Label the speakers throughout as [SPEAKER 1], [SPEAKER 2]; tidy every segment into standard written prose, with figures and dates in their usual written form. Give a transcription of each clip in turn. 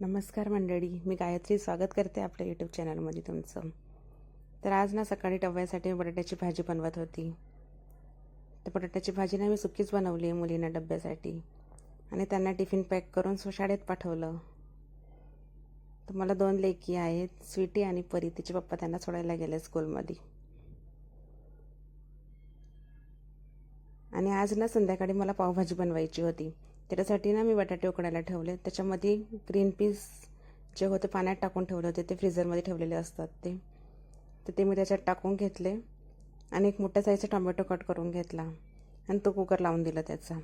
[SPEAKER 1] नमस्कार मंडळी, मी गायत्री स्वागत करते आपल्या यूट्यूब चॅनलमध्ये तुमचं. तर आज ना सकाळी डब्यासाठी बटाट्याची भाजी बनवत होती. तर बटाट्याची भाजी ना मी सुकीच बनवली आहे मुलींना डब्यासाठी आणि त्यांना टिफिन पॅक करून शाळेत पाठवलं. तर मला 2 लेकी आहेत, स्वीटी आणि परी. तिचे पप्पा त्यांना सोडायला गेले स्कूलमध्ये. आणि आज ना संध्याकाळी मला पावभाजी बनवायची होती. त्याच्यासाठी ना मी बटाटे उकडायला ठेवले. त्याच्यामध्ये ग्रीन पीस जे होते पाण्यात टाकून ठेवले होते, ते फ्रीझरमध्ये ठेवलेले असतात ते मी त्याच्यात टाकून घेतले आणि एक मोठ्या साईजचा टोमॅटो कट करून घेतला आणि तो कुकर लावून दिला त्याचा.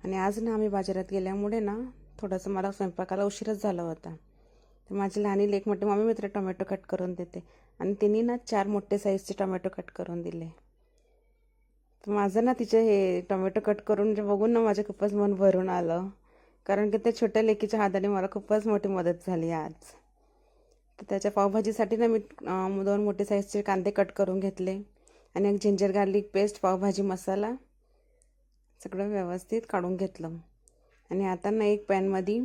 [SPEAKER 1] आणि आज ना आम्ही बाजारात गेल्यामुळे ना थोडंसं मला स्वयंपाकाला उशीरच झाला होता. तर माझी लहानी लेक म्हटली, मम्मी मी तुला टोमॅटो कट करून देते, आणि तिने ना 4 मोठे साईजचे टोमॅटो कट करून दिले. तर माझं ना तिचे हे टोमॅटो कट करून जे बघून ना माझं खूपच मन भरून आलं, कारण की त्या छोट्या लेकीच्या हाताने मला खूपच मोठी मदत झाली आज. तर त्याच्या पावभाजीसाठी ना मी 2 मोठे साईजचे कांदे कट करून घेतले आणि एक जिंजर गार्लिक पेस्ट, पावभाजी मसाला सगळं व्यवस्थित काढून घेतलं. आणि आता ना एक पॅनमध्ये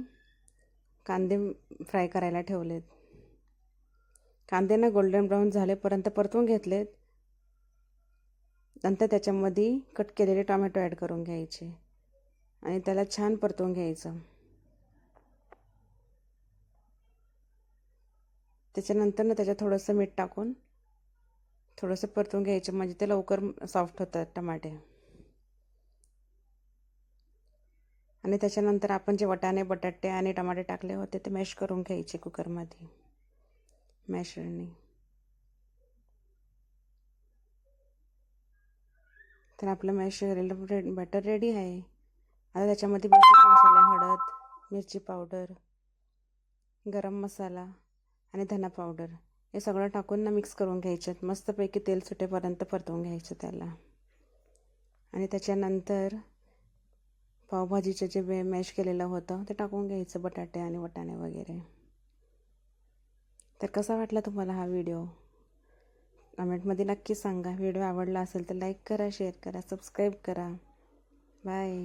[SPEAKER 1] कांदे फ्राय करायला ठेवलेत. कांदे ना गोल्डन ब्राऊन झालेपर्यंत परतून घेतलेत. नंतर त्याच्यामध्ये कट केलेले टोमॅटो ॲड करून घ्यायचे आणि त्याला छान परतून घ्यायचं. त्याच्यानंतर ना त्याच्यात थोडंसं मीठ टाकून थोडंसं परतून घ्यायचं, म्हणजे ते लवकर सॉफ्ट होतात टमाटे. आणि त्याच्यानंतर आपण जे वाटाणे, बटाटे आणि टमाटे टाकले होते ते मॅश करून घ्यायचे कुकरमध्ये मॅशरने. तर आपलं मॅश केलेलं बटर रेडी आहे. आता त्याच्यामध्ये बेसिक मसाले, हळद, मिरची पावडर, गरम मसाला आणि धना पावडर हे सगळं टाकून ना मिक्स करून घ्यायच्यात. मस्तपैकी तेल सुटेपर्यंत परतवून घ्यायचं त्याला. आणि त्याच्यानंतर पावभाजीचं जे मॅश केलेलं होतं ते टाकून घ्यायचं, बटाटे आणि वाटाणे वगैरे. तर कसा वाटला तुम्हाला हा व्हिडिओ? कमेंटमध्ये नक्की सांगा. व्हिडिओ आवडला असेल तर लाईक करा, शेअर करा, सबस्क्राईब करा. बाय.